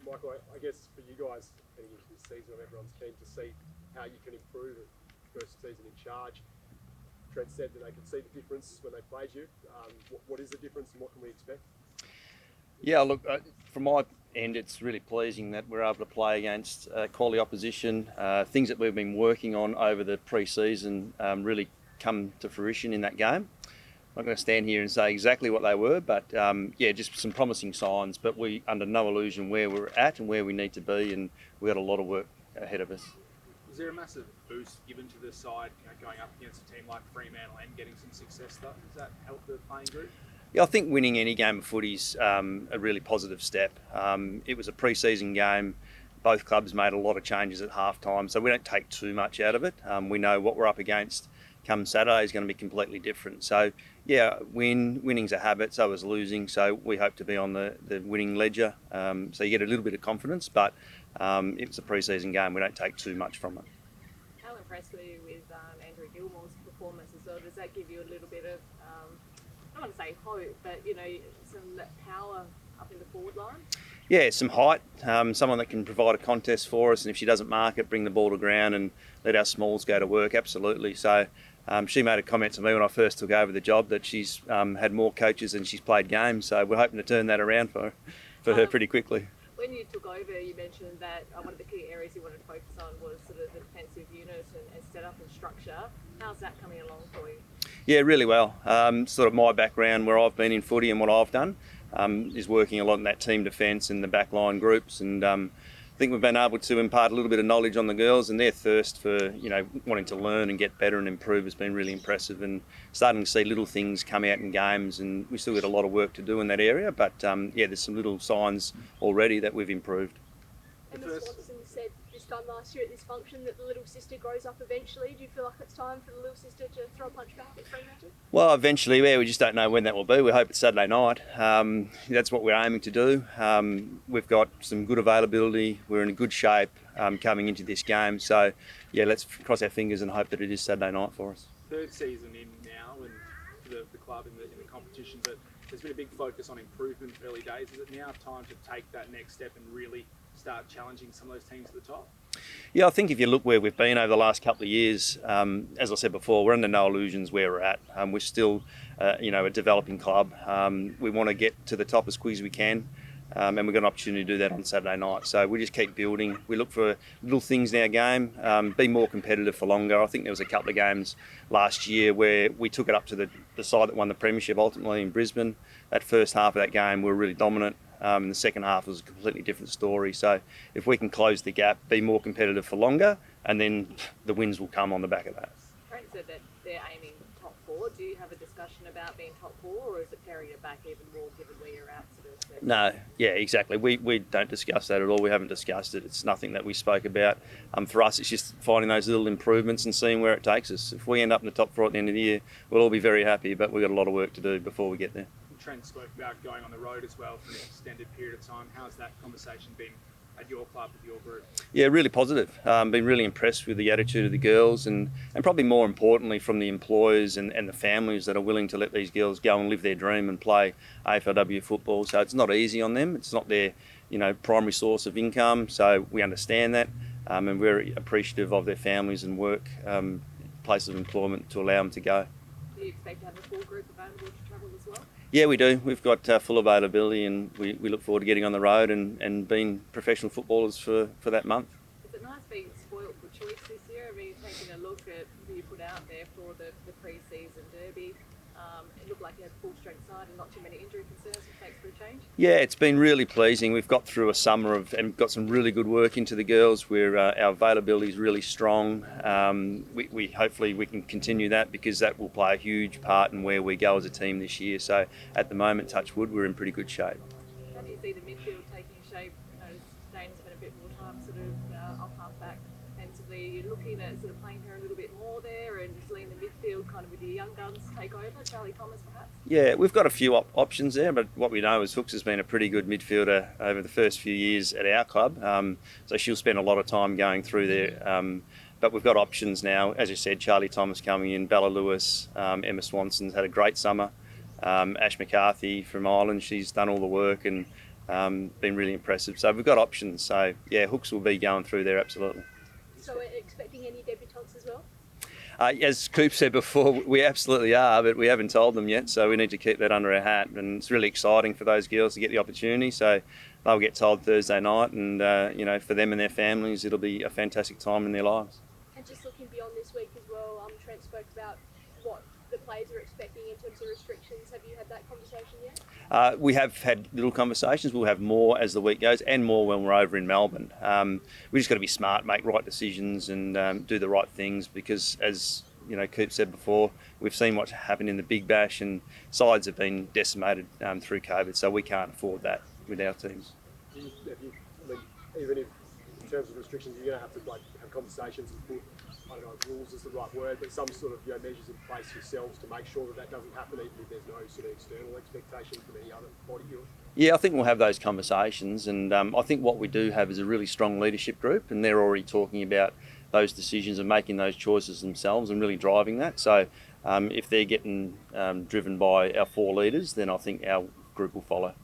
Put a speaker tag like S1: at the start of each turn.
S1: Michael, I guess for you guys heading into this season, everyone's keen to see how you can improve it. First season in charge. Trent said that they could see the difference when they played you. What is the difference and what can we expect?
S2: Yeah, look, from my end, it's really pleasing that we're able to play against quality opposition. Things that we've been working on over the pre-season really come to fruition in that game. I'm not going to stand here and say exactly what they were, but yeah, just some promising signs. But we under no illusion where we're at and where we need to be, and we've got a lot of work ahead of us.
S3: Is there a massive boost given to the side, going up against a team like Fremantle and getting some success? Does that help the playing group?
S2: Yeah, I think winning any game of footy is a really positive step. It was a pre-season game. Both clubs made a lot of changes at half-time, so we don't take too much out of it. We know what we're up against come Saturday is going to be completely different. So, yeah, winning's a habit, so is losing. So we hope to be on the winning ledger. So you get a little bit of confidence, but it's a pre-season game. We don't take too much from it.
S4: How impressed were you with Andrew Gilmore's performance as well? Does that give you a little bit of, I don't want to say hope, but, some power up in the forward line?
S2: Yeah, some height, someone that can provide a contest for us, and if she doesn't mark it, bring the ball to ground and let our smalls go to work, absolutely. So she made a comment to me when I first took over the job that she's had more coaches than she's played games, so we're hoping to turn that around for her pretty quickly.
S4: When you took over, you mentioned that one of the key areas you wanted to focus on was sort of the defensive unit and setup and structure. How's that coming along for you?
S2: Yeah, really well. Sort of my background where I've been in footy and what I've done is working a lot in that team defence and the backline groups, and I think we've been able to impart a little bit of knowledge on the girls, and their thirst for wanting to learn and get better and improve has been really impressive, and starting to see little things come out in games, and we still got a lot of work to do in that area, but yeah, there's some little signs already that we've improved.
S5: Emma Swanson said this time last year at this function that the little sister grows up eventually. Do you feel like it's time for the little sister to throw a punch back at Fremantle?
S2: Well, eventually, yeah, we just don't know when that will be. We hope it's Saturday night. That's what we're aiming to do. We've got some good availability. We're in a good shape coming into this game. So, yeah, let's cross our fingers and hope that it is Saturday night for us.
S3: Third season in now, and for the club in the competition, but there's been a big focus on improvement early days. Is it now time to take that next step and really start challenging some of those teams at the top?
S2: Yeah, I think if you look where we've been over the last couple of years, as I said before, we're under no illusions where we're at. We're still, a developing club. We want to get to the top as quick as we can, and we've got an opportunity to do that on Saturday night. So we just keep building. We look for little things in our game, be more competitive for longer. I think there was a couple of games last year where we took it up to the side that won the premiership ultimately in Brisbane. That first half of that game, we were really dominant. The second half was a completely different story. So if we can close the gap, be more competitive for longer, and then the wins will come on the back of that.
S4: Frank said that they're aiming top four. Do you have a discussion about being top four, or is it carrying it back even more given where you're at?
S2: No, yeah, exactly. We don't discuss that at all. We haven't discussed it. It's nothing that we spoke about. For us, it's just finding those little improvements and seeing where it takes us. If we end up in the top four at the end of the year, we'll all be very happy, but we've got a lot of work to do before we get there.
S3: Trent spoke about going on the road as well for an extended period of time. How's that conversation been at your club with your group?
S2: Yeah, really positive. Been really impressed with the attitude of the girls, and probably more importantly from the employers and the families that are willing to let these girls go and live their dream and play AFLW football. So it's not easy on them. It's not their primary source of income. So we understand that, and we're appreciative of their families and work places of employment to allow them to go.
S4: Do you expect to have a full group available to travel as well?
S2: Yeah, we do. We've got full availability, and we look forward to getting on the road and being professional footballers for that month.
S4: Is it nice being spoilt for choice this year? I mean, taking a look at who you put out there for the pre-season derby, it looked like you had a full-strength side and not too many injury concerns. Thanks for a change.
S2: Yeah, it's been really pleasing. We've got through a summer and got some really good work into the girls where our availability is really strong. We hopefully we can continue that because that will play a huge part in where we go as a team this year. So at the moment, touch wood, we're in pretty good shape.
S4: How do you see the midfield taking shape? Dane's spent a bit more time sort of off half back defensively. You're looking at sort of playing her a little bit more there and just letting the midfield kind of with the young guns take over. Charlie Thomas perhaps?
S2: Yeah, we've got a few options there, but what we know is Hooks has been a pretty good midfielder over the first few years at our club. So she'll spend a lot of time going through there. But we've got options now. As you said, Charlie Thomas coming in, Bella Lewis, Emma Swanson's had a great summer. Ash McCarthy from Ireland, she's done all the work, and been really impressive. So we've got options. So yeah, hooks will be going through there absolutely.
S5: So we're expecting any debutants as well?
S2: As Coop said before, we absolutely are, but we haven't told them yet, so we need to keep that under our hat. And it's really exciting for those girls to get the opportunity. So they'll get told Thursday night, and for them and their families, it'll be a fantastic time in their lives.
S5: And just looking beyond this week as well, Trent spoke about what the players are expecting in terms of restrictions. Have you had that conversation yet?
S2: We have had little conversations. We'll have more as the week goes, and more when we're over in Melbourne. We just got to be smart, make right decisions, and do the right things. Because, as Coop said before, we've seen what's happened in the Big Bash, and sides have been decimated through COVID. So we can't afford that with our teams.
S1: Even if in terms of restrictions, you're going to have to have conversations and put, I don't know if rules is the right word, but some sort of measures in place yourselves to make sure that doesn't happen, even if there's no sort of external expectation from any other body.
S2: Yeah, I think we'll have those conversations, and I think what we do have is a really strong leadership group, and they're already talking about those decisions and making those choices themselves and really driving that. So if they're getting driven by our 4 leaders, then I think our group will follow.